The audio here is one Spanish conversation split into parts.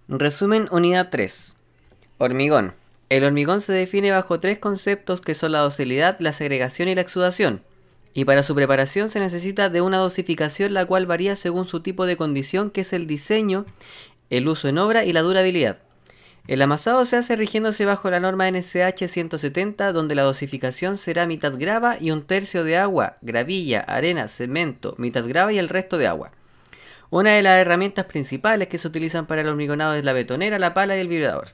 Resumen, unidad 3. Hormigón. El hormigón se define bajo tres conceptos que son la docilidad, la segregación y la exudación. Y para su preparación se necesita de una dosificación la cual varía según su tipo de condición, que es el diseño, el uso en obra y la durabilidad. El amasado se hace rigiéndose bajo la norma NCH 170, donde la dosificación será mitad grava y un tercio de agua, gravilla, arena, cemento, mitad grava y el resto de agua. Una de las herramientas principales que se utilizan para el hormigonado es la betonera, la pala y el vibrador.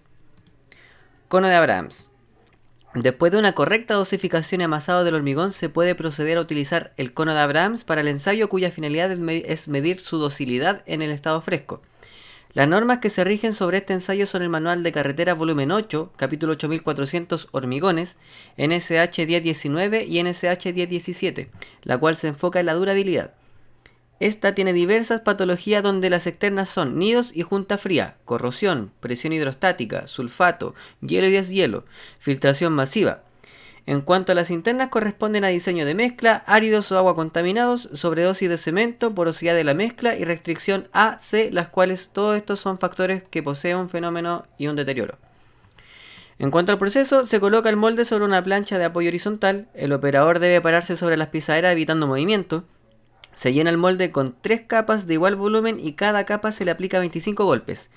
Cono de Abrahams. Después de una correcta dosificación y amasado del hormigón, se puede proceder a utilizar el cono de Abrahams para el ensayo, cuya finalidad es medir su docilidad en el estado fresco. Las normas que se rigen sobre este ensayo son el Manual de Carretera volumen 8, capítulo 8400 hormigones, NSH 1019 y NSH 1017, la cual se enfoca en la durabilidad. Esta tiene diversas patologías donde las externas son nidos y junta fría, corrosión, presión hidrostática, sulfato, hielo y deshielo, filtración masiva. En cuanto a las internas, corresponden a diseño de mezcla, áridos o agua contaminados, sobredosis de cemento, porosidad de la mezcla y restricción A-C, las cuales todos estos son factores que poseen un fenómeno y un deterioro. En cuanto al proceso, se coloca el molde sobre una plancha de apoyo horizontal, el operador debe pararse sobre las pisaderas evitando movimiento. Se llena el molde con 3 capas de igual volumen y cada capa se le aplica 25 golpes.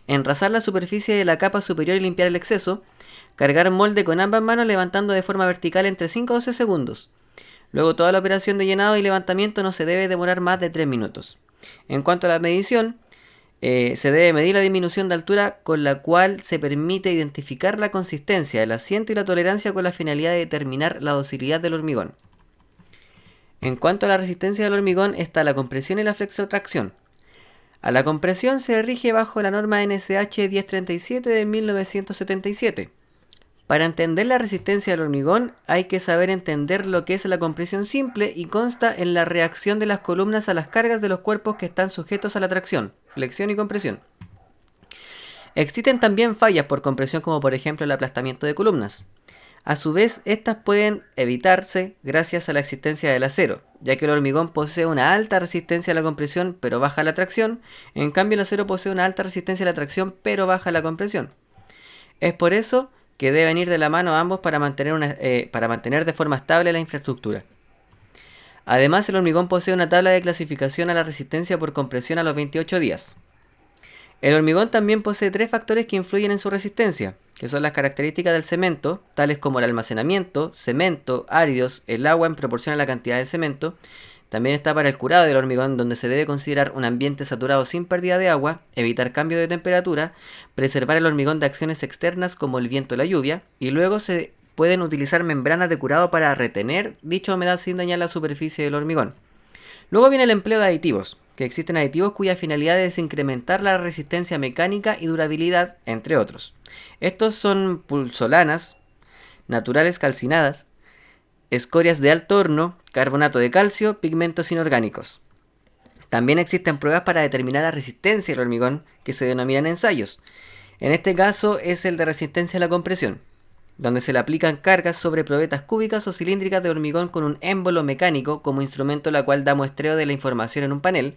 Enrasar la superficie de la capa superior y limpiar el exceso. Cargar molde con ambas manos levantando de forma vertical entre 5 a 12 segundos. Luego toda la operación de llenado y levantamiento no se debe demorar más de 3 minutos. En cuanto a la medición, se debe medir la disminución de altura con la cual se permite identificar la consistencia del asiento y la tolerancia con la finalidad de determinar la docilidad del hormigón. En cuanto a la resistencia del hormigón está la compresión y la flexotracción. A la compresión se rige bajo la norma NSH 1037 de 1977. Para entender la resistencia del hormigón hay que saber entender lo que es la compresión simple y consta en la reacción de las columnas a las cargas de los cuerpos que están sujetos a la tracción, flexión y compresión. Existen también fallas por compresión, como por ejemplo el aplastamiento de columnas. A su vez, estas pueden evitarse gracias a la existencia del acero, ya que el hormigón posee una alta resistencia a la compresión pero baja la tracción, en cambio el acero posee una alta resistencia a la tracción pero baja la compresión. Es por eso que deben ir de la mano ambos para mantener de forma estable la infraestructura. Además, el hormigón posee una tabla de clasificación a la resistencia por compresión a los 28 días. El hormigón también posee 3 factores que influyen en su resistencia, que son las características del cemento, tales como el almacenamiento, cemento, áridos, el agua en proporción a la cantidad de cemento. También está para el curado del hormigón, donde se debe considerar un ambiente saturado sin pérdida de agua, evitar cambio de temperatura, preservar el hormigón de acciones externas como el viento o la lluvia, y luego se pueden utilizar membranas de curado para retener dicha humedad sin dañar la superficie del hormigón. Luego viene el empleo de aditivos, que existen aditivos cuya finalidad es incrementar la resistencia mecánica y durabilidad, entre otros. Estos son pulsolanas, naturales calcinadas, escorias de alto horno, carbonato de calcio, pigmentos inorgánicos. También existen pruebas para determinar la resistencia del hormigón, que se denominan ensayos. En este caso es el de resistencia a la compresión, donde se le aplican cargas sobre probetas cúbicas o cilíndricas de hormigón con un émbolo mecánico como instrumento, la cual da muestreo de la información en un panel.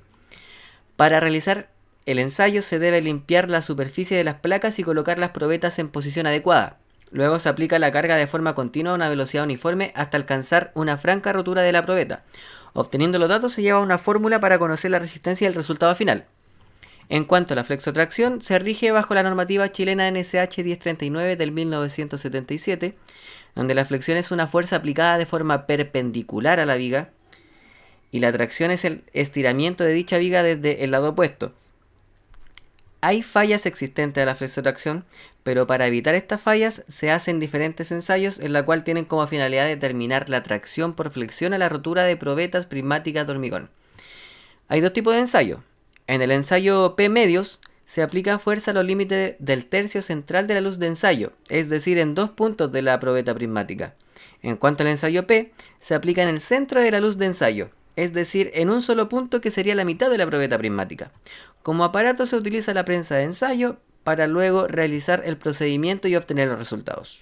Para realizar el ensayo se debe limpiar la superficie de las placas y colocar las probetas en posición adecuada. Luego se aplica la carga de forma continua a una velocidad uniforme hasta alcanzar una franca rotura de la probeta. Obteniendo los datos se lleva una fórmula para conocer la resistencia y el resultado final. En cuanto a la flexotracción, se rige bajo la normativa chilena NSH 1039 del 1977, donde la flexión es una fuerza aplicada de forma perpendicular a la viga y la tracción es el estiramiento de dicha viga desde el lado opuesto. Hay fallas existentes a la flexotracción, pero para evitar estas fallas se hacen diferentes ensayos en la cual tienen como finalidad determinar la tracción por flexión a la rotura de probetas prismáticas de hormigón. Hay 2 tipos de ensayo. En el ensayo P medios se aplica fuerza a los límites del tercio central de la luz de ensayo, es decir, en 2 puntos de la probeta prismática. En cuanto al ensayo P, se aplica en el centro de la luz de ensayo, es decir, en un solo punto que sería la mitad de la probeta prismática. Como aparato se utiliza la prensa de ensayo para luego realizar el procedimiento y obtener los resultados.